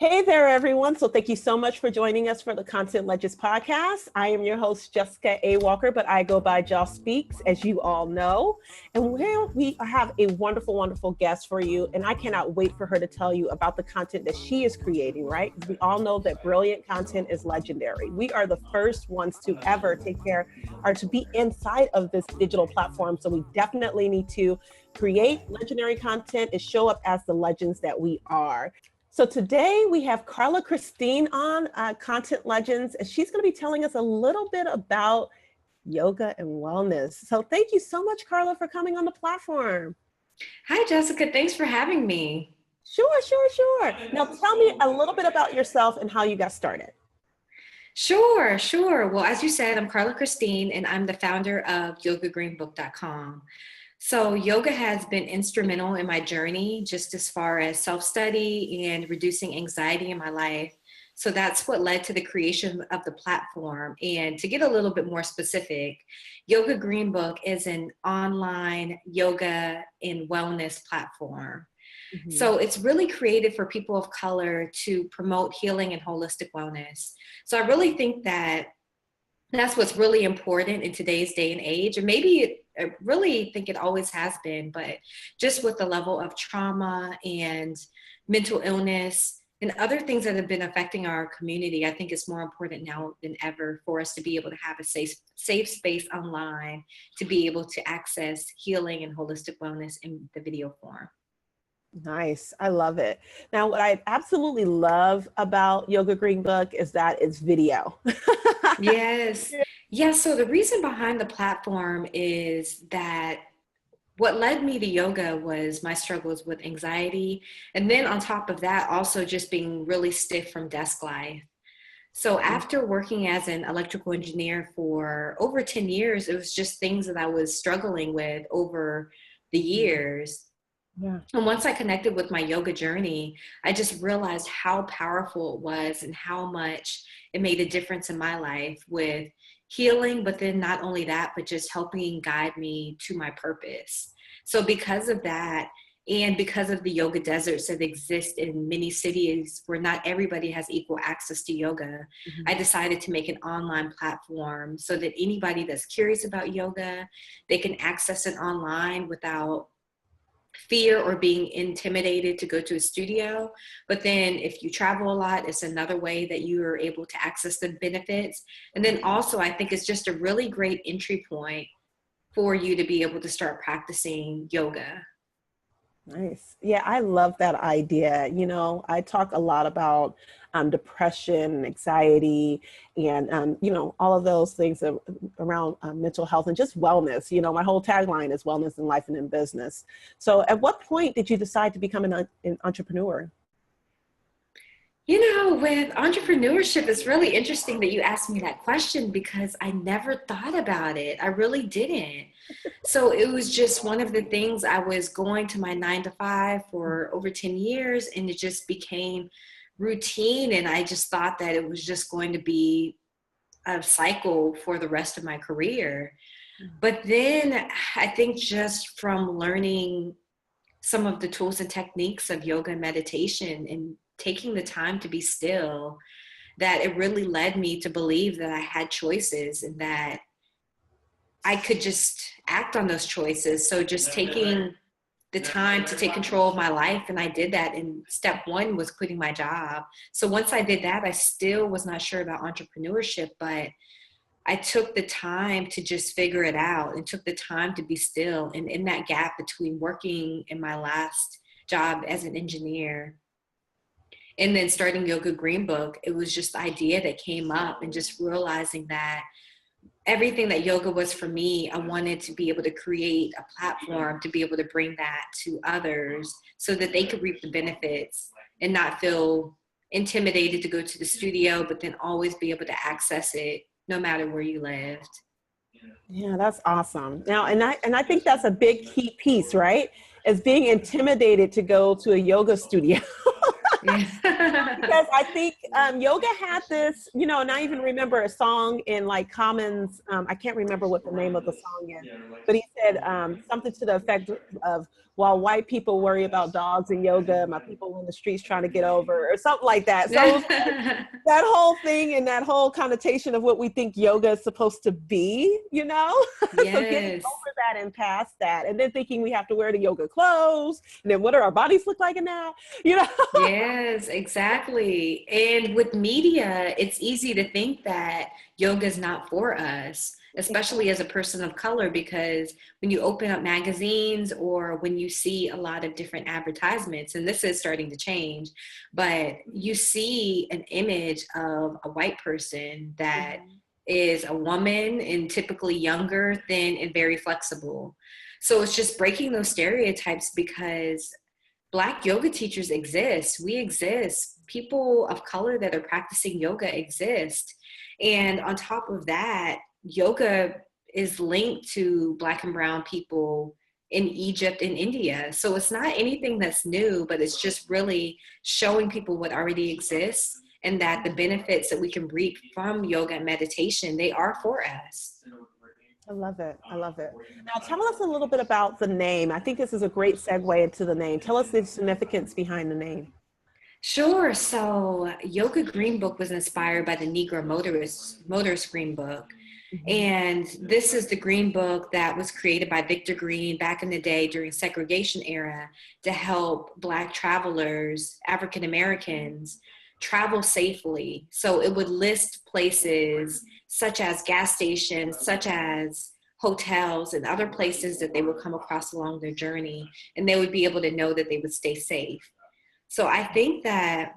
Hey there, everyone. So thank you so much for joining us for the Content Legends podcast. I am your host, Jessica A. Walker, but I go by Joss Speaks, as you all know. And we have a wonderful, wonderful guest for you. And I cannot wait for her to tell you about the content that she is creating, right? Because we all know that brilliant content is legendary. We are the first ones to ever take care or to be inside of this digital platform. So we definitely need to create legendary content and show up as the legends that we are. So today we have Carla Christine on Content Legends, and she's going to be telling us a little bit about yoga and wellness. So thank you so much, Carla, for coming on the platform. Hi, Jessica. Thanks for having me. Sure. Now tell me a little bit about yourself and how you got started. Sure. Well, as you said, I'm Carla Christine, and I'm the founder of yogagreenbook.com. So yoga has been instrumental in my journey, just as far as self-study and reducing anxiety in my life. So that's what led to the creation of the platform. And to get a little bit more specific, Yoga Green Book is an online yoga and wellness platform. Mm-hmm. So it's really created for people of color to promote healing and holistic wellness. So I really think that that's what's really important in today's day and age. And maybe I really think it always has been, but just with the level of trauma and mental illness and other things that have been affecting our community, I think it's more important now than ever for us to be able to have a safe space online to be able to access healing and holistic wellness in the video form. Nice. I love it. Now, what I absolutely love about Yoga Green Book is that it's video. Yes. Yeah. So the reason behind the platform is that what led me to yoga was my struggles with anxiety. And then on top of that, also just being really stiff from desk life. So after working as an electrical engineer for over 10 years, it was just things that I was struggling with over the years. Yeah. And once I connected with my yoga journey, I just realized how powerful it was and how much it made a difference in my life with healing, but then not only that, but just helping guide me to my purpose. So because of that, and because of the yoga deserts that exist in many cities where not everybody has equal access to yoga, I decided to make an online platform so that anybody that's curious about yoga, they can access it online without fear or being intimidated to go to a studio. But then if you travel a lot, it's another way that you are able to access the benefits. And then also I think it's just a really great entry point for you to be able to start practicing yoga. Nice. Yeah, I love that idea. You know, I talk a lot about depression, anxiety, and, all of those things around mental health and just wellness. You know, my whole tagline is wellness in life and in business. So at what point did you decide to become an entrepreneur? You know, with entrepreneurship, it's really interesting that you asked me that question because I never thought about it. I really didn't. So it was just one of the things. I was going to my 9-to-5 for over 10 years and it just became routine. And I just thought that it was just going to be a cycle for the rest of my career. But then I think just from learning some of the tools and techniques of yoga and meditation and taking the time to be still, that it really led me to believe that I had choices and that I could just act on those choices. So just taking the time to take control of my life. And I did that. And step one was quitting my job. So once I did that, I still was not sure about entrepreneurship, but I took the time to just figure it out and took the time to be still. And in that gap between working in my last job as an engineer and then starting Yoga Green Book, it was just the idea that came up and just realizing that everything that yoga was for me, I wanted to be able to create a platform to be able to bring that to others so that they could reap the benefits and not feel intimidated to go to the studio, but then always be able to access it no matter where you lived. Yeah, that's awesome. Now, and I think that's a big key piece, right? Is being intimidated to go to a yoga studio. Yeah. Because I think yoga had this, you know, and I even remember a song in like Commons. I can't remember what the name of the song is, but he said something to the effect of, while white people worry about dogs and yoga, my people in the streets trying to get over, or something like that. So it was like that whole thing and that whole connotation of what we think yoga is supposed to be, you know? So getting Yes. over that and past that, and then thinking we have to wear the yoga clothes, and then what do our bodies look like in that, you know? Yes, exactly. And with media, it's easy to think that yoga is not for us, especially as a person of color, because when you open up magazines or when you see a lot of different advertisements, and this is starting to change, but you see an image of a white person that is a woman and typically younger, thin, and very flexible. So it's just breaking those stereotypes because Black yoga teachers exist. We exist. People of color that are practicing yoga exist. And on top of that, yoga is linked to Black and Brown people in Egypt and India. So it's not anything that's new, but it's just really showing people what already exists and that the benefits that we can reap from yoga and meditation, they are for us. I love it. I love it. Now, tell us a little bit about the name. I think this is a great segue into the name. Tell us the significance behind the name. Sure. So Yoga Green Book was inspired by the Negro Motorist Green Book. Mhm. And this is the Green Book that was created by Victor Green back in the day during segregation era to help Black travelers, African Americans, travel safely. So it would list places such as gas stations, such as hotels and other places that they would come across along their journey, and they would be able to know that they would stay safe. So I think that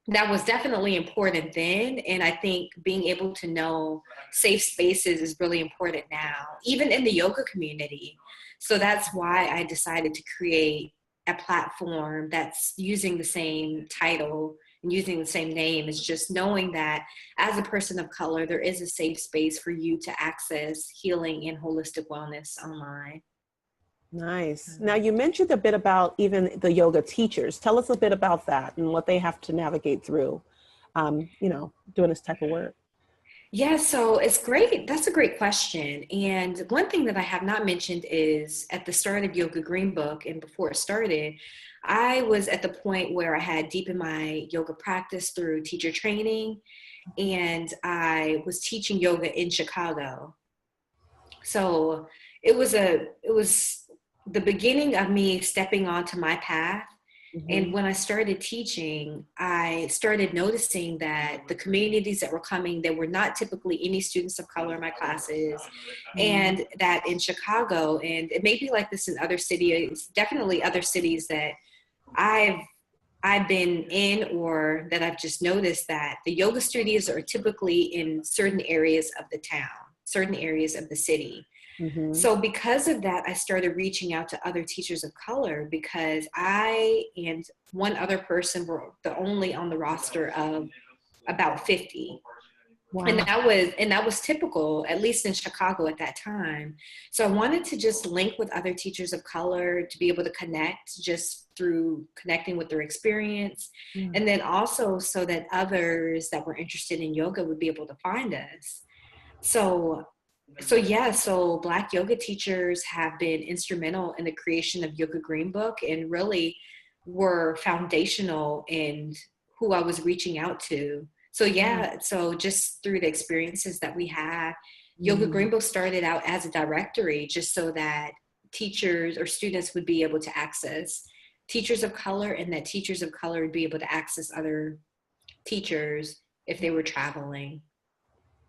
that was definitely important then. And I think being able to know safe spaces is really important now, even in the yoga community. So that's why I decided to create a platform that's using the same title and using the same name. Is just knowing that as a person of color, there is a safe space for you to access healing and holistic wellness online. Nice. Now, you mentioned a bit about even the yoga teachers. Tell us a bit about that and what they have to navigate through, you know, doing this type of work. Yeah, so it's great. That's a great question. And one thing that I have not mentioned is at the start of Yoga Green Book and before it started, I was at the point where I had deepened my yoga practice through teacher training, and I was teaching yoga in Chicago. So it was the beginning of me stepping onto my path. And Mhm. when I started teaching, I started noticing that the communities that were coming, there were not typically any students of color in my classes. Mhm. And that in Chicago, and it may be like this in other cities, definitely other cities that I've I've been in, or that I've just noticed that the yoga studios are typically in certain areas of the town, certain areas of the city. Mhm. So because of that, I started reaching out to other teachers of color because I and one other person were the only on the roster of about 50. And Wow. that was typical, at least in Chicago at that time. So I wanted to just link with other teachers of color to be able to connect just through connecting with their experience. Yeah. And then also so that others that were interested in yoga would be able to find us. So so Black yoga teachers have been instrumental in the creation of Yoga Green Book and really were foundational in who I was reaching out to. So Yeah. yeah, so just through the experiences that we had, Yoga Mm. Green Book started out as a directory just so that teachers or students would be able to access teachers of color, and that teachers of color would be able to access other teachers if they were traveling.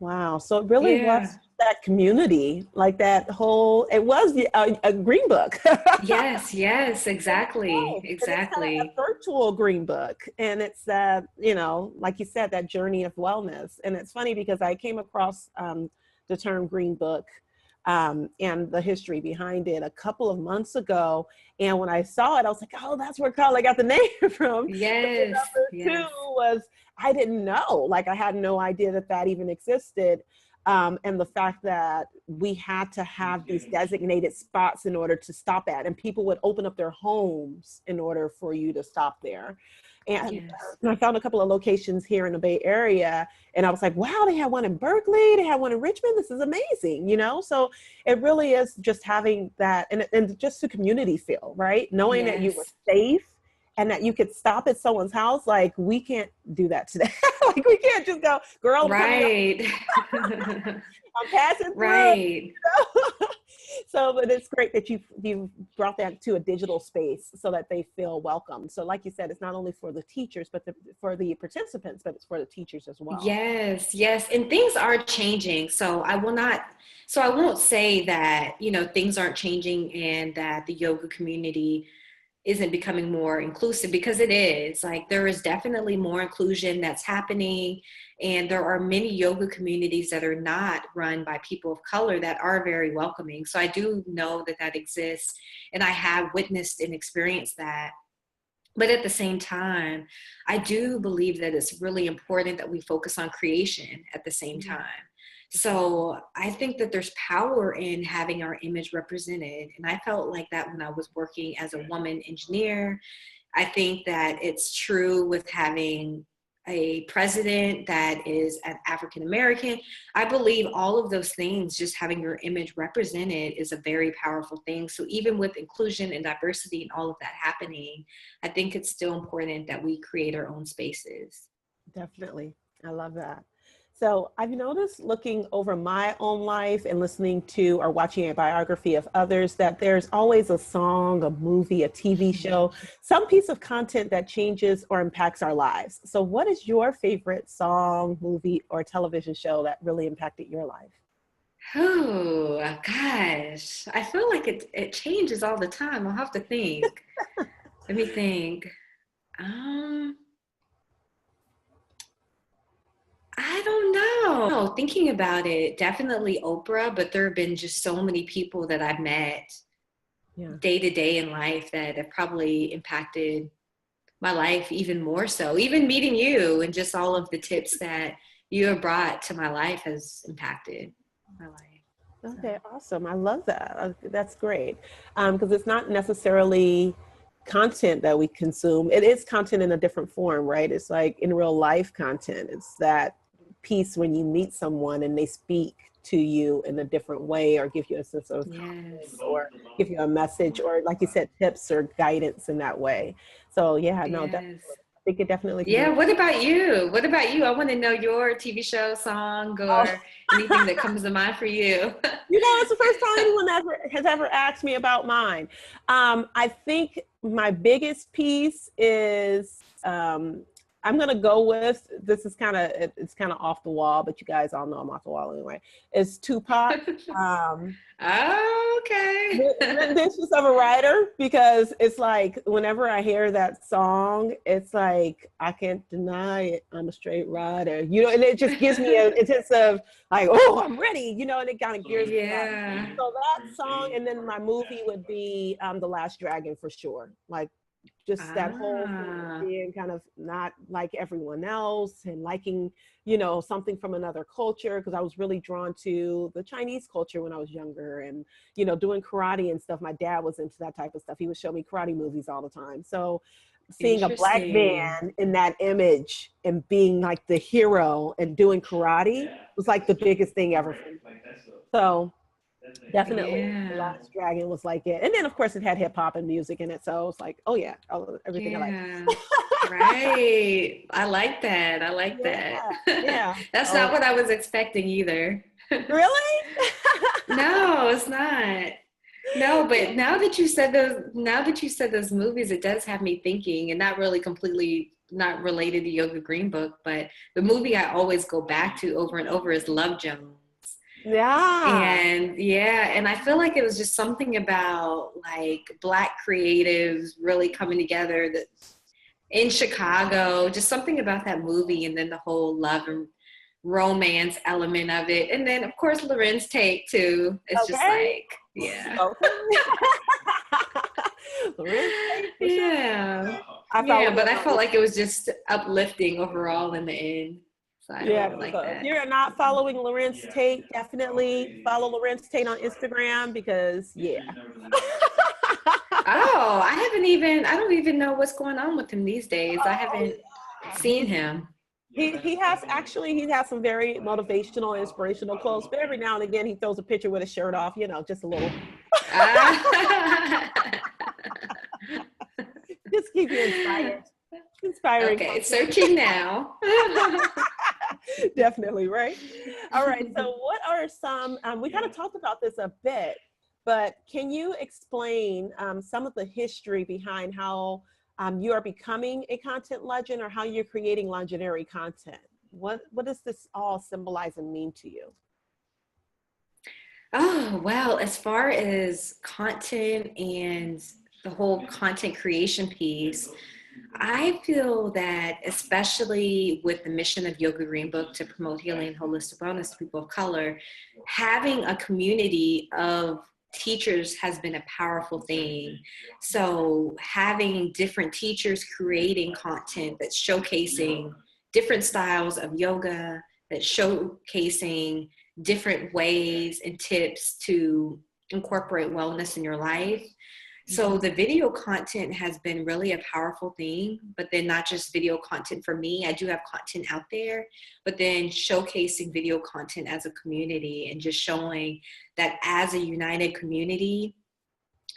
Wow. So it really Yeah. was that community, like that whole, it was a green book. Yes, yes, exactly, Nice. And it's kind of a exactly. virtual green book. And it's that, you know, like you said, that journey of wellness. And it's funny because I came across the term green book and the history behind it a couple of months ago. And when I saw it, I was like, oh, that's where Carla got the name from. But the Yes, number two yes. was, I didn't know, like I had no idea that that even existed. And the fact that we had to have these designated spots in order to stop at, and people would open up their homes in order for you to stop there. And Yes. I found a couple of locations here in the Bay Area, and I was like, wow, they had one in Berkeley, they had one in Richmond. This is amazing, you know? So it really is just having that, and just the community feel, right? Knowing that you were Yes. safe and that you could stop at someone's house. Like, we can't do that today. Like, we can't just go, girl, Right. I'm passing through. Right. So, but it's great that you've brought that to a digital space so that they feel welcome. So like you said, it's not only for the teachers, but for the participants, but it's for the teachers as well. Yes, yes. And things are changing. So I won't say that, things aren't changing and that the yoga community isn't becoming more inclusive, because it is. Like, there is definitely more inclusion that's happening, and there are many yoga communities that are not run by people of color that are very welcoming. So I do know that that exists, and I have witnessed and experienced that. But at the same time, I do believe that it's really important that we focus on creation at the same time. So I think that there's power in having our image represented. And I felt like that when I was working as a woman engineer. I think that it's true with having a president that is an African American. I believe all of those things, just having your image represented, is a very powerful thing. So even with inclusion and diversity and all of that happening, I think it's still important that we create our own spaces. Definitely. I love that. So I've noticed, looking over my own life and listening to or watching a biography of others, that there's always a song, a movie, a TV show, some piece of content that changes or impacts our lives. So what is your favorite song, movie, or television show that really impacted your life? Oh, gosh. I feel like it changes all the time. I'll have to think. Let me think. Um, I don't know. No, thinking about it, definitely Oprah, but there have been just so many people that I've met day to day in life that have probably impacted my life even more so. Even meeting you and just all of the tips that you have brought to my life has impacted my life. Okay, awesome. I love that. That's great. Because it's not necessarily content that we consume. It is content in a different form, right? It's like in real life content. It's that piece when you meet someone and they speak to you in a different way, or give you a sense of confidence, or give you a message, or like you said, tips or guidance in that way. So yeah, no, definitely. I think it definitely. Yeah. What about you? What about you? I want to know your TV show, song, or anything that comes to mind for you. It's the first time anyone has ever asked me about mine. I think my biggest piece is, I'm going to go with, this is it's kind of off the wall, but you guys all know I'm off the wall anyway, is Tupac. Okay. Renditions of a writer, because it's like, whenever I hear that song, it's like, I can't deny it, I'm a straight rider, and it just gives me a sense of like, oh, I'm ready, and it kind of gears me up. So that song, and then my movie would be The Last Dragon, for sure. Like, just that whole being kind of not like everyone else, and liking, something from another culture, because I was really drawn to the Chinese culture when I was younger, and, doing karate and stuff. My dad was into that type of stuff. He would show me karate movies all the time. So seeing a Black man in that image and being like the hero and doing karate was like the biggest thing ever for me. So definitely The Last Dragon was like it. And then of course it had hip hop and music in it. So it's like, oh yeah, everything I like. Right. I like that. I like that. Yeah. That's not what I was expecting either. Really? No, it's not. No, but now that you said those movies, it does have me thinking, and not really completely not related to Yoga Green Book, but the movie I always go back to over and over is Love Jones. And I feel like it was just something about like Black creatives really coming together that in Chicago, just something about that movie, and then the whole love and romance element of it. And then of course Loren's take too. It's just like, yeah. Yeah. But I felt like it was just uplifting overall in the end. So I Yeah, really like so if that. you're not following Lorenz Tate, definitely follow Lorenz Tate on Instagram because yeah. Oh, I don't even know what's going on with him these days. I haven't seen him. He has some very motivational, inspirational quotes, but every now and again he throws a picture with a shirt off, just a little. Ah. Just keep you inspired. Inspiring. Okay, searching now. Definitely, right? All right, so what are some, we kind of talked about this a bit, but can you explain some of the history behind how you are becoming a content legend or how you're creating legendary content? What does this all symbolize and mean to you? Oh, well, as far as content and the whole content creation piece, I feel that especially with the mission of Yoga Green Book to promote healing and holistic wellness to people of color, having a community of teachers has been a powerful thing. So having different teachers creating content that's showcasing different styles of yoga, that's showcasing different ways and tips to incorporate wellness in your life. So the video content has been really a powerful thing, but then not just video content for me. I do have content out there, but then showcasing video content as a community and just showing that as a united community,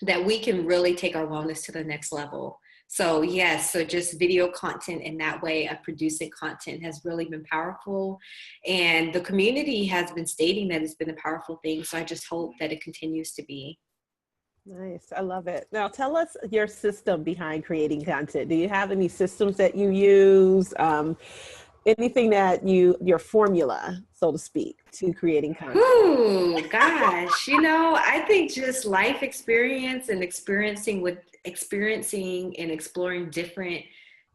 that we can really take our wellness to the next level. So yes, so just video content in that way of producing content has really been powerful. And the community has been stating that it's been a powerful thing. So I just hope that it continues to be. Nice. I love it. Now tell us your system behind creating content. Do you have any systems that you use? Anything that your formula, so to speak, to creating content? Ooh, gosh, I think just life experience and experiencing and exploring different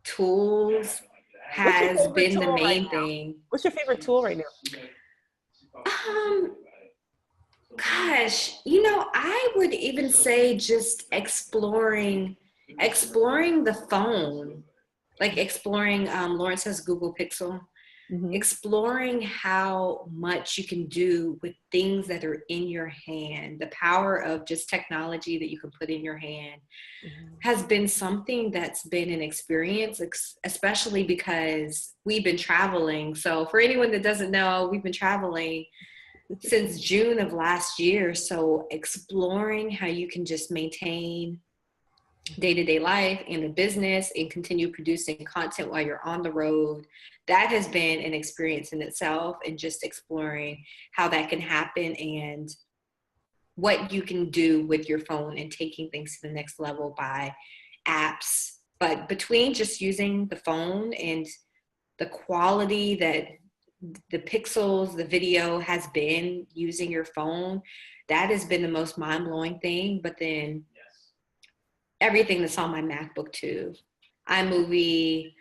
tools has been the main thing. What's your favorite tool right now? Gosh, I would even say just exploring the phone, like exploring, Lawrence has Google Pixel, exploring how much you can do with things that are in your hand. The power of just technology that you can put in your hand has been something that's been an experience, especially because we've been traveling. So for anyone that doesn't know, we've been traveling since June of last year. So exploring how you can just maintain day-to-day life and the business and continue producing content while you're on the road, that has been an experience in itself, and just exploring how that can happen and what you can do with your phone and taking things to the next level by apps. But between just using the phone and the quality that the pixels, the video has been using your phone, that has been the most mind-blowing thing. But then everything that's on my MacBook too, iMovie,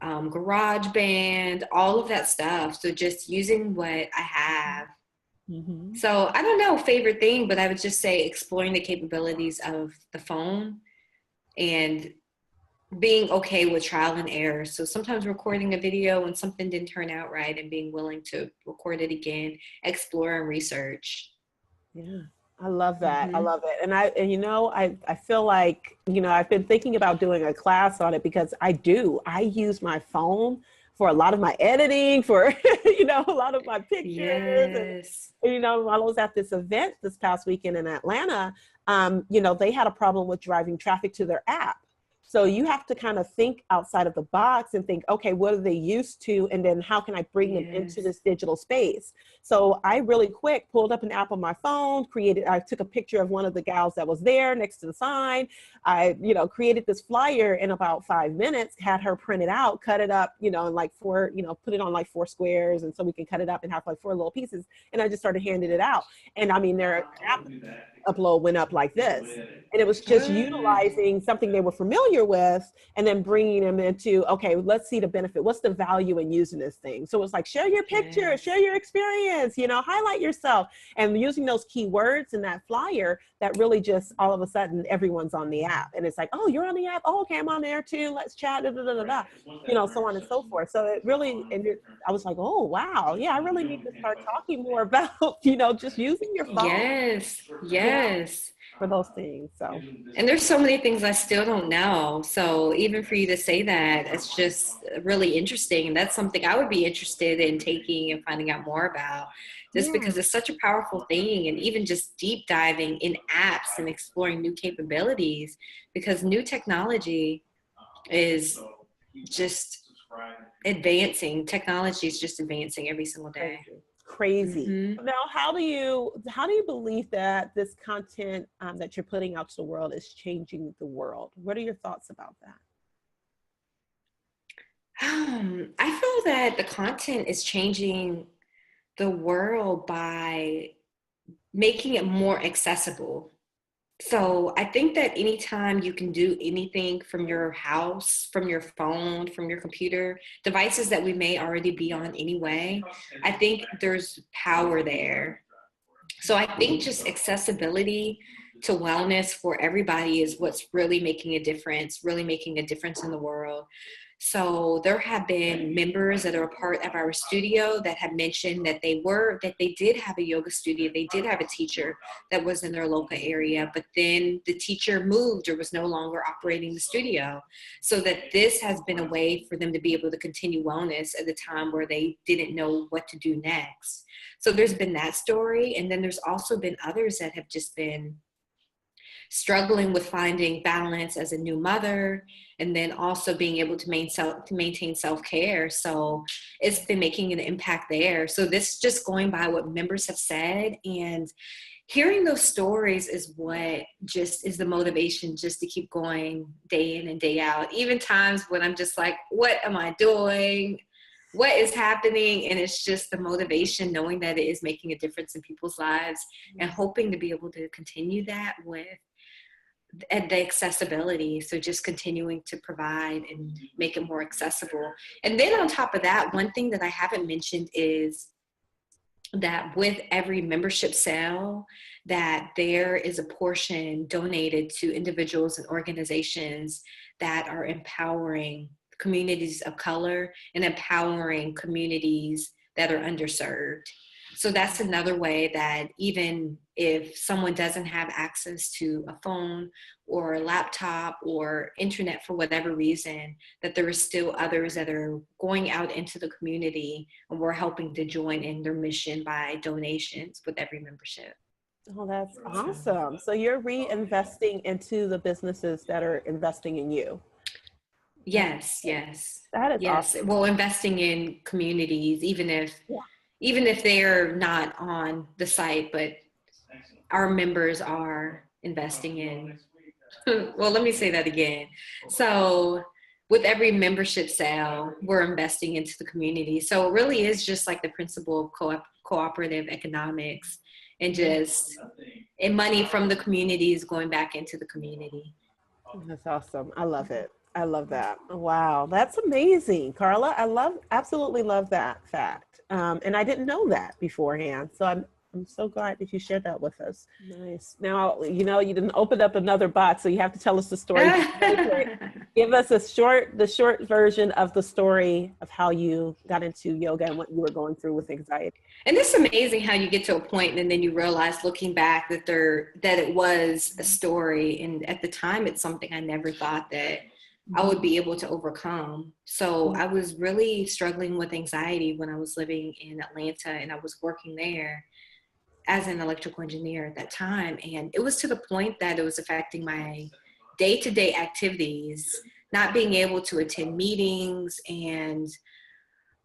GarageBand, all of that stuff. So just using what I have. So I don't know, favorite thing, but I would just say exploring the capabilities of the phone and being okay with trial and error. So sometimes recording a video and something didn't turn out right, and being willing to record it again, explore and research. Yeah, I love that. I love it. And I feel like, I've been thinking about doing a class on it because I use my phone for a lot of my editing, for, a lot of my pictures. Yes. And, while I was at this event this past weekend in Atlanta, they had a problem with driving traffic to their app. So you have to kind of think outside of the box and think, okay, what are they used to? And then how can I bring them into this digital space? So I really quick pulled up an app on my phone, I took a picture of one of the gals that was there next to the sign. I, created this flyer in about 5 minutes, had her print it out, cut it up, in like four, put it on like 4 squares. And so we can cut it up and have like 4 little pieces. And I just started handing it out. And I mean, their app upload went up like this. And it was just utilizing something they were familiar familiar with, and then bringing them into, okay, let's see the benefit. What's the value in using this thing? So it's like, share your picture, Yes. share your experience, highlight yourself, and using those keywords in that flyer that really just all of a sudden everyone's on the app. And it's like, oh, you're on the app. Oh, okay, I'm on there too. Let's chat, da, da, da, da, da. So on and so forth. So it really, I was like, oh, wow. Yeah, I really need to start talking more about, just using your phone. Yes, yes. For those things. So, and there's so many things I still don't know. So even for you to say that, it's just really interesting. And that's something I would be interested in taking and finding out more about, just because it's such a powerful thing. And even just deep diving in apps and exploring new capabilities, because new technology is just advancing. Technology is just advancing every single day. Crazy. Mm-hmm. Now, how do you believe that this content that you're putting out to the world is changing the world? What are your thoughts about that? I feel that the content is changing the world by making it more accessible. So I think that anytime you can do anything from your house, from your phone, from your computer, devices that we may already be on anyway, I think there's power there. So I think just accessibility to wellness for everybody is what's really making a difference in the world. So there have been members that are a part of our studio that have mentioned that they did have a yoga studio. They did have a teacher that was in their local area, but then the teacher moved or was no longer operating the studio. So that this has been a way for them to be able to continue wellness at the time where they didn't know what to do next. So there's been that story. And then there's also been others that have just been struggling with finding balance as a new mother, and then also being able to maintain self-care. So it's been making an impact there. So this just going by what members have said, and hearing those stories is what just is the motivation just to keep going day in and day out. Even times when I'm just like, what am I doing? What is happening? And it's just the motivation, knowing that it is making a difference in people's lives, and hoping to be able to continue that with and the accessibility. So just continuing to provide and make it more accessible. And then on top of that, one thing that I haven't mentioned is that with every membership sale, that there is a portion donated to individuals and organizations that are empowering communities of color and empowering communities that are underserved. So that's another way that even if someone doesn't have access to a phone or a laptop or internet for whatever reason, that there are still others that are going out into the community, and we're helping to join in their mission by donations with every membership. Oh, that's awesome. So you're reinvesting into the businesses that are investing in you. Yes, yes. That is awesome. Well, investing in communities, even if they're not on the site, but our members are investing in. Well, let me say that again. So with every membership sale, we're investing into the community. So it really is just like the principle of cooperative economics, and just money from the community is going back into the community. That's awesome. I love it. I love that. Wow, that's amazing, Carla. Absolutely love that fact. And I didn't know that beforehand. So I'm so glad that you shared that with us. Nice. Now, you didn't open up another box, so you have to tell us the story. Give us the short version of the story of how you got into yoga and what you were going through with anxiety. And it's amazing how you get to a point and then you realize, looking back, that it was a story. And at the time, it's something I never thought that I would be able to overcome. So I was really struggling with anxiety when I was living in Atlanta, and I was working there as an electrical engineer at that time. And it was to the point that it was affecting my day-to-day activities, not being able to attend meetings and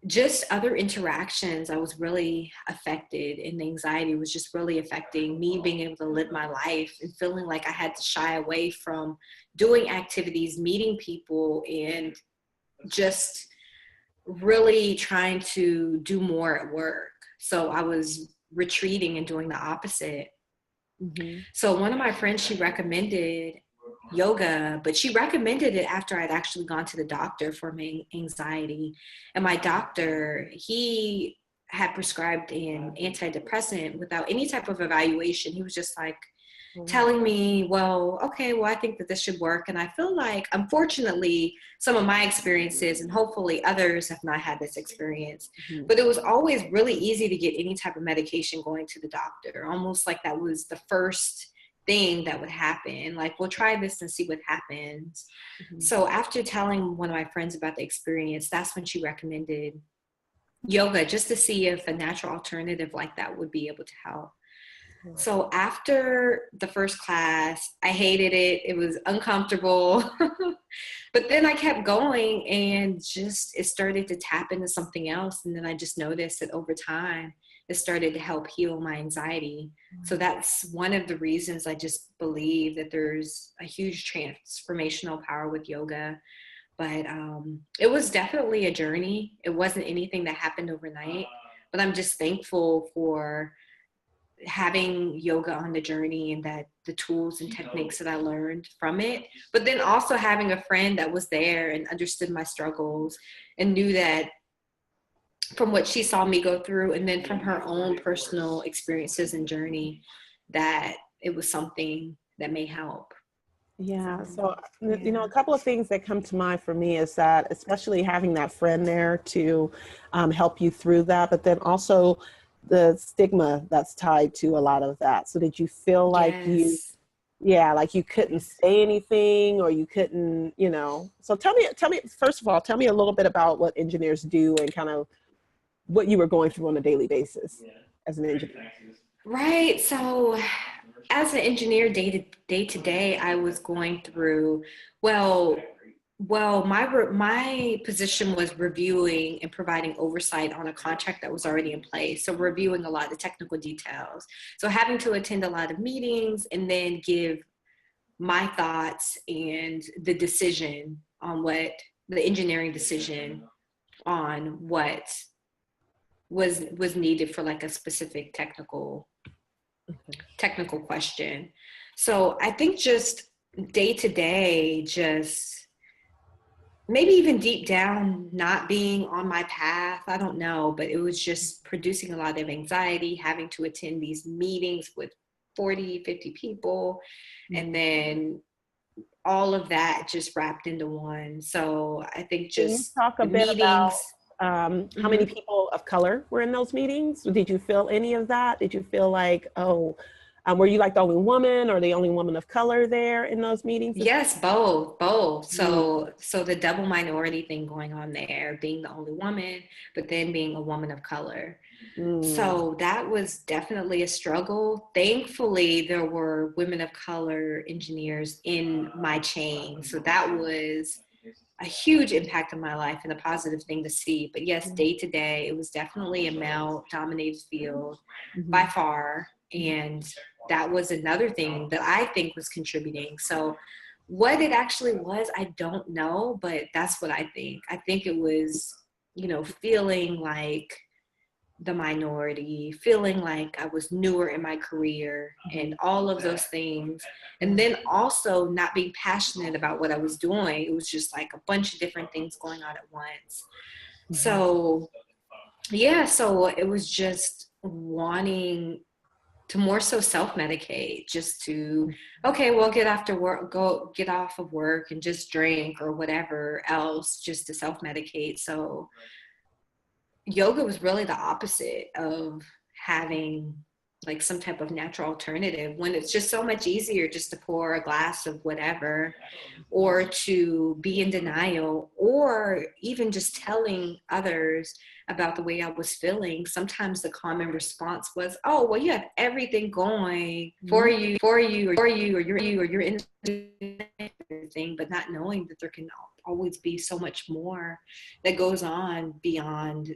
just other interactions. I was really affected, and the anxiety was just really affecting me being able to live my life, and feeling like I had to shy away from doing activities, meeting people, and just really trying to do more at work. So I was retreating and doing the opposite. Mm-hmm. So one of my friends, she recommended yoga, but she recommended it after I'd actually gone to the doctor for my anxiety. And my doctor, he had prescribed an antidepressant without any type of evaluation. He was just like telling me, well, okay, well, I think that this should work. And I feel like, unfortunately, some of my experiences, and hopefully others have not had this experience, but it was always really easy to get any type of medication going to the doctor, almost like that was the first thing that would happen. Like, we'll try this and see what happens. So after telling one of my friends about the experience, that's when she recommended yoga, just to see if a natural alternative like that would be able to help. So after the first class, I hated it. It was uncomfortable. But then I kept going, and just it started to tap into something else. And then I just noticed that over time, it started to help heal my anxiety. So that's one of the reasons I just believe that there's a huge transformational power with yoga. But it was definitely a journey. It wasn't anything that happened overnight. But I'm just thankful for having yoga on the journey, and that the tools and techniques that I learned from it, but then also having a friend that was there and understood my struggles and knew that from what she saw me go through, and then from her own personal experiences and journey, that it was something that may help. Yeah. So, you know, a couple of things that come to mind for me is that, especially having that friend there to help you through that, but then also the stigma that's tied to a lot of that. So did you feel like like you couldn't say anything, or you couldn't, you know, so tell me, first of all, tell me a little bit about what engineers do and kind of what you were going through on a daily basis as an engineer. Right. So as an engineer, day to day, I was going through, my position was reviewing and providing oversight on a contract that was already in place. So reviewing a lot of the technical details. So having to attend a lot of meetings and then give my thoughts and the decision on what the engineering decision on what was needed for like a specific technical question. So I think just day to day, just maybe even deep down, not being on my path, I don't know, but it was just producing a lot of anxiety, having to attend these meetings with 40, 50 people, and then all of that just wrapped into one. So I think just Can you talk a bit meetings. about how many people of color were in those meetings? Did you feel any of that? Did you feel like, were you like the only woman or the only woman of color there in those meetings? Yes, both. So the double minority thing going on there, being the only woman, but then being a woman of color. So that was definitely a struggle. Thankfully, there were women of color engineers in my chain. So that was a huge impact on my life and a positive thing to see. But yes, day to day, it was definitely a male dominated field by far. And that was another thing that I think was contributing. So what it actually was, I don't know, but that's what I think. I think it was, feeling like the minority, feeling like I was newer in my career and all of those things. And then also not being passionate about what I was doing. It was just like a bunch of different things going on at once. So so it was just wanting to more so self-medicate, just to, okay, well, get off of work and just drink or whatever else, just to self-medicate. So yoga was really the opposite of having like some type of natural alternative, when it's just so much easier just to pour a glass of whatever, or to be in denial, or even just telling others about the way I was feeling. Sometimes the common response was, oh, well, you have everything going for you, or you're in everything, but not knowing that there can always be so much more that goes on beyond,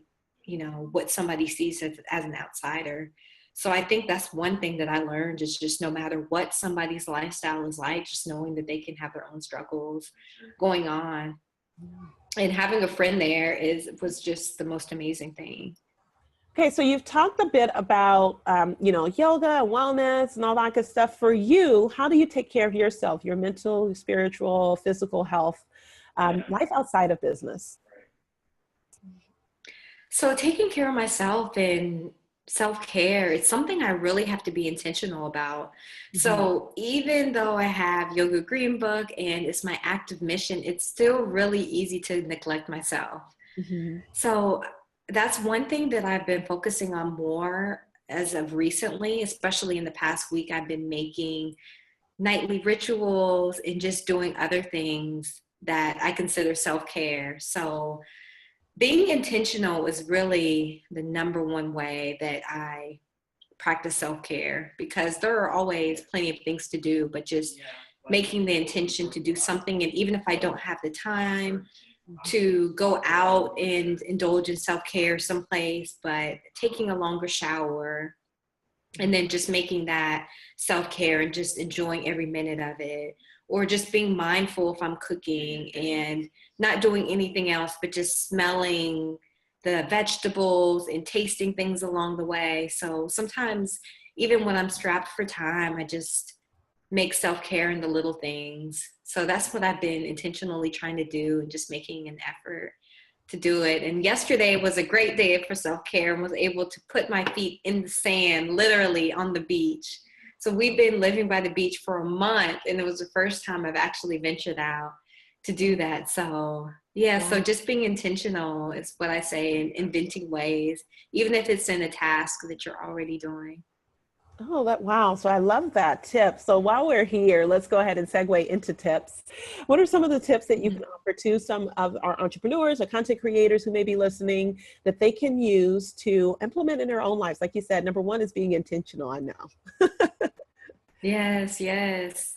what somebody sees as an outsider. So I think that's one thing that I learned, is just no matter what somebody's lifestyle is like, just knowing that they can have their own struggles going on. And having a friend there was just the most amazing thing. Okay, so you've talked a bit about, yoga, wellness, and all that good stuff. For you, how do you take care of yourself, your mental, spiritual, physical health, life outside of business? So taking care of myself and self-care, it's something I really have to be intentional about. Mhm. So even though I have Yoga Green Book and it's my active mission, it's still really easy to neglect myself. Mhm. So that's one thing that I've been focusing on more as of recently, especially in the past week. I've been making nightly rituals and just doing other things that I consider self-care. So being intentional is really the number one way that I practice self-care, because there are always plenty of things to do, but just making the intention to do something. And even if I don't have the time to go out and indulge in self-care someplace, but taking a longer shower and then just making that self-care and just enjoying every minute of it, or just being mindful if I'm cooking and not doing anything else but just smelling the vegetables and tasting things along the way. So sometimes even when I'm strapped for time, I just make self-care in the little things. So that's what I've been intentionally trying to do, and just making an effort to do it. And yesterday was a great day for self-care, and was able to put my feet in the sand, literally on the beach. So we've been living by the beach for a month, and it was the first time I've actually ventured out to do that. So yeah, so Wow. just being intentional is what I say, and inventing ways, even if it's in a task that you're already doing. Oh, wow. So I love that tip. So while we're here, let's go ahead and segue into tips. What are some of the tips that you can offer to some of our entrepreneurs or content creators who may be listening that they can use to implement in their own lives? Like you said, number one is being intentional, I know. Yes, yes.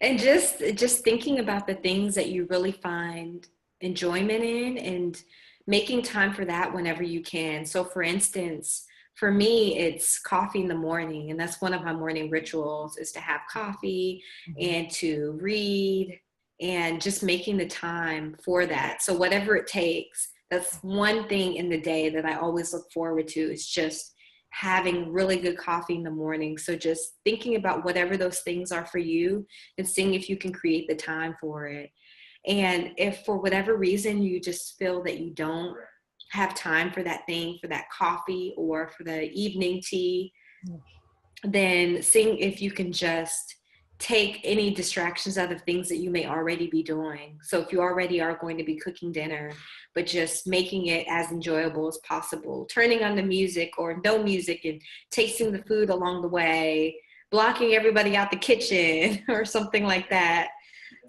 And just thinking about the things that you really find enjoyment in, and making time for that whenever you can. So for instance, for me, it's coffee in the morning, and that's one of my morning rituals, is to have coffee Mhm. and to read, and just making the time for that. So whatever it takes, that's one thing in the day that I always look forward to, is just having really good coffee in the morning. So just thinking about whatever those things are for you, and seeing if you can create the time for it. And if for whatever reason you just feel that you don't have time for that thing, for that coffee or for the evening tea, then seeing if you can just take any distractions out of things that you may already be doing. So if you already are going to be cooking dinner, but just making it as enjoyable as possible, turning on the music or no music and tasting the food along the way, blocking everybody out the kitchen or something like that.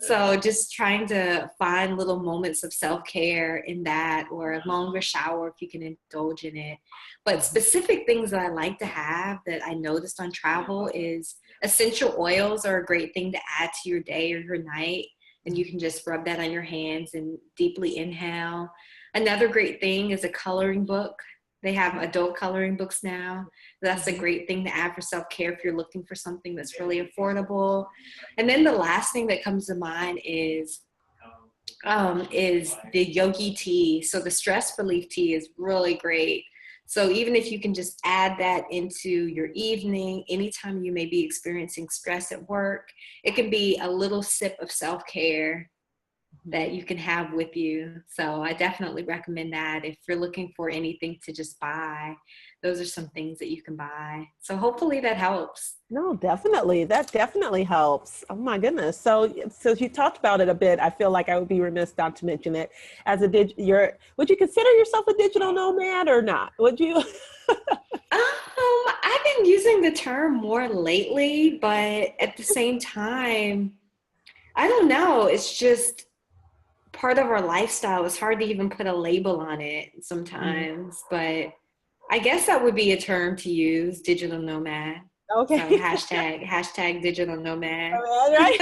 So just trying to find little moments of self-care in that, or a longer shower if you can indulge in it. But specific things that I like to have that I noticed on travel is essential oils are a great thing to add to your day or your night. And you can just rub that on your hands and deeply inhale. Another great thing is a coloring book. They have adult coloring books now. That's a Mhm. great thing to add for self-care if you're looking for something that's really affordable. And then the last thing that comes to mind is the yogi tea. So the stress relief tea is really great. So even if you can just add that into your evening, anytime you may be experiencing stress at work, it can be a little sip of self-care Mhm. that you can have with you. So I definitely recommend that if you're looking for anything to just buy. Those are some things that you can buy. So hopefully that helps. No, definitely. That definitely helps. Oh my goodness. So you talked about it a bit. I feel like I would be remiss not to mention it. Would you consider yourself a digital nomad or not? Would you? I've been using the term more lately, but at the same time, I don't know. It's just part of our lifestyle. It's hard to even put a label on it Mhm. sometimes, but I guess that would be a term to use, digital nomad. So Okay. hashtag digital nomad. All right.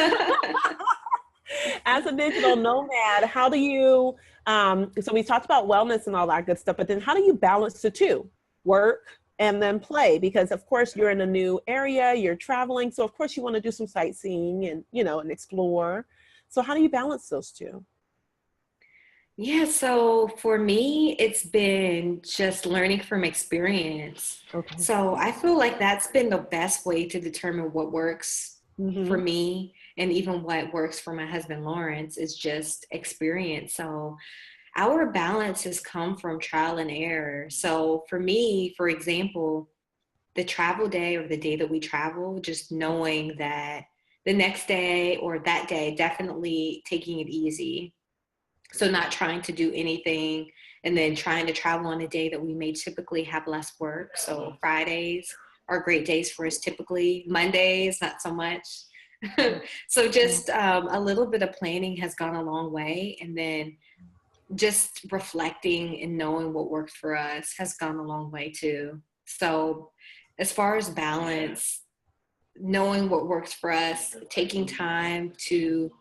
As a digital nomad, how do you, so we talked about wellness and all that good stuff, but then how do you balance the two, work and then play? Because of course you're in a new area, you're traveling. So of course you want to do some sightseeing and, and explore. So how do you balance those two? Yeah, so for me, it's been just learning from experience. Okay. So I feel like that's been the best way to determine what works for Mm-hmm. me and even what works for my husband Lawrence is just experience. So our balance has come from trial and error. So for me, for example, the travel day or the day that we travel, just knowing that the next day or that day, definitely taking it easy, so not trying to do anything and then trying to travel on a day that we may typically have less work. So Fridays are great days for us typically. Mondays, not so much. So just a little bit of planning has gone a long way. And then just reflecting and knowing what worked for us has gone a long way too. So as far as balance, knowing what works for us, taking time to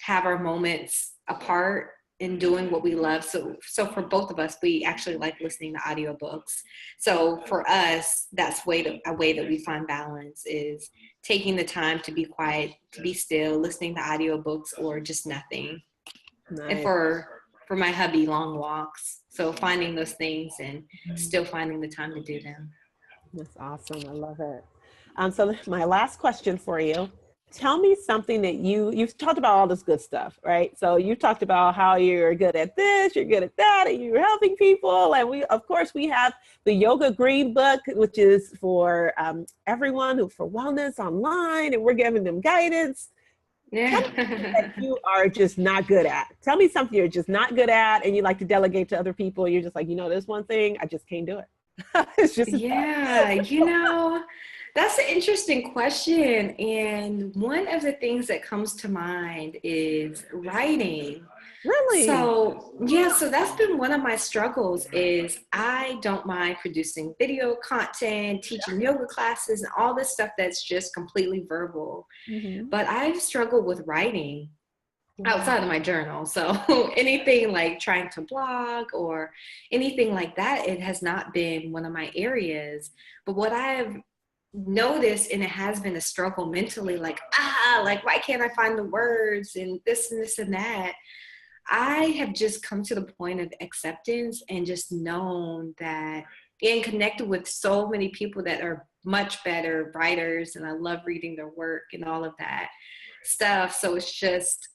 have our moments apart and doing what we love. So for both of us, we actually like listening to audiobooks. So for us, that's a way that we find balance is taking the time to be quiet, to be still, listening to audiobooks or just nothing. And Nice. for my hubby, long walks. So finding those things and still finding the time to do them. That's awesome. I love it. So my last question for you. Tell me something that you've talked about all this good stuff, right? So you talked about how you're good at this, you're good at that, and you're helping people. And we, of course, we have the Yoga Green Book, which is for everyone who for wellness online, and we're giving them guidance. Tell me something that Yeah. you are just not good at. Tell me something you're just not good at, and you like to delegate to other people. You're just like, this one thing I just can't do it. It's just Yeah, that's an interesting question. And one of the things that comes to mind is writing. really. So, yeah, so that's been one of my struggles is I don't mind producing video content, teaching yoga classes and all this stuff that's just completely verbal. Mhm. But I've struggled with writing Wow. outside of my journal. So anything like trying to blog or anything like that, it has not been one of my areas. But what I've noticed, and it has been a struggle mentally, like why can't I find the words and this and that. I have just come to the point of acceptance and just known that and connected with so many people that are much better writers, and I love reading their work and all of that stuff. So it's just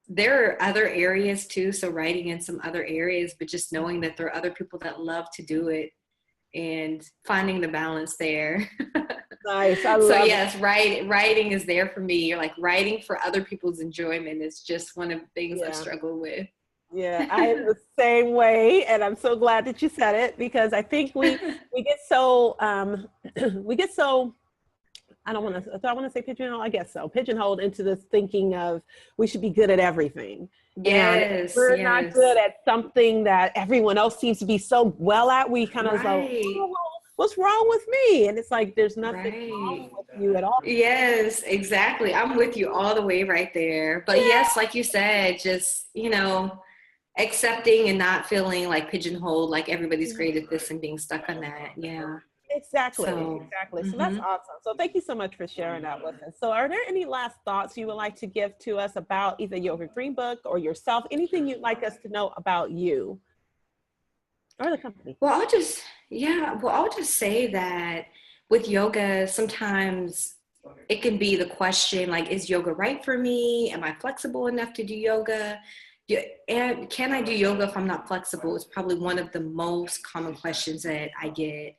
there are other areas too, so writing in some other areas, but just knowing that there are other people that love to do it and finding the balance there. Nice. I So love it. yes, writing is there for me. Like writing for other people's enjoyment is just one of the things I've Yeah. struggled with. Yeah. I am the same way. And I'm so glad that you said it because I think we get so we get so I don't want to do I want to say pigeonhole? I guess so. Pigeonholed into this thinking of we should be good at everything. And if Yes, we're not good yes. at something that everyone else seems to be so well at, we kind of go, Right, oh, well, what's wrong with me? And it's like there's nothing wrong right. with you at all. Yes, exactly. I'm with you all the way right there. But yes, like you said, just, accepting and not feeling like pigeonholed, like everybody's Yeah. great at this and being stuck on that. Yeah. Exactly, So, exactly. So that's mhm. awesome. So thank you so much for sharing that with us. So are there any last thoughts you would like to give to us about either Yoga Green Book or yourself? Anything you'd like us to know about you or the company? Well, I'll just say that with yoga, sometimes it can be the question like, is yoga right for me? Am I flexible enough to do yoga? And can I do yoga if I'm not flexible? It's probably one of the most common questions that I get.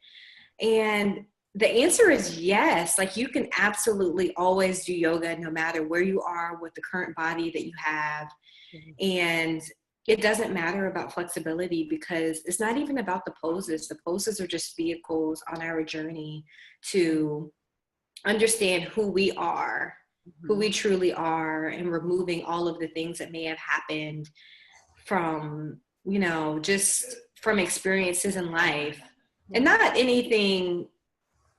And the answer is yes. Like you can absolutely always do yoga no matter where you are with the current body that you have. Mhm. And it doesn't matter about flexibility because it's not even about the poses. The poses are just vehicles on our journey to understand who we Mhm. truly are, and removing all of the things that may have happened from, just from experiences in life. And Yeah. not anything,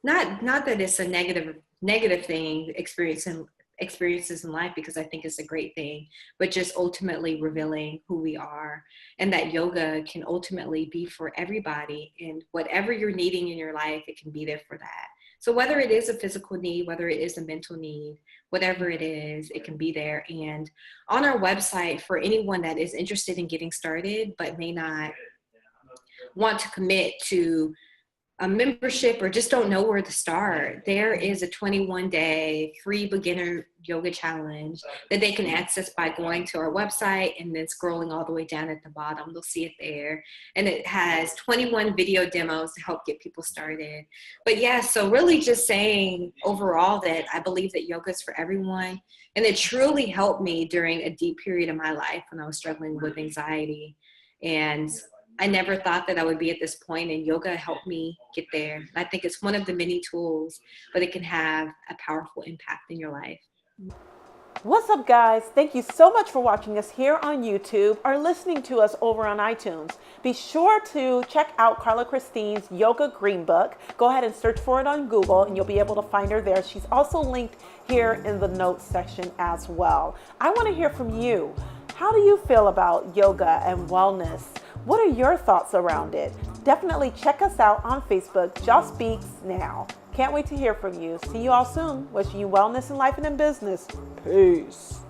not that it's a negative thing, experiences in life, because I think it's a great thing, but just ultimately revealing who we are, and that yoga can ultimately be for everybody, and whatever you're needing in your life, it can be there for that. So whether it is a physical need, whether it is a mental need, whatever it is, it can be there. And on our website, for anyone that is interested in getting started but may not want to commit to a membership or just don't know where to start, there is a 21-day free beginner yoga challenge that they can access by going to our website and then scrolling all the way down at the bottom. They'll see it there. And it has 21 video demos to help get people started. But yeah, so really just saying overall that I believe that yoga is for everyone. And it truly helped me during a deep period of my life when I was struggling with anxiety. And I never thought that I would be at this point, and yoga helped me get there. And I think it's one of the many tools, but it can have a powerful impact in your life. What's up, guys? Thank you so much for watching us here on YouTube or listening to us over on iTunes. Be sure to check out Carla Christine's Yoga Green Book. Go ahead and search for it on Google and you'll be able to find her there. She's also linked here in the notes section as well. I want to hear from you. How do you feel about yoga and wellness? What are your thoughts around it? Definitely check us out on Facebook, Just Speaks Now. Can't wait to hear from you. See you all soon. Wishing you wellness in life and in business. Peace.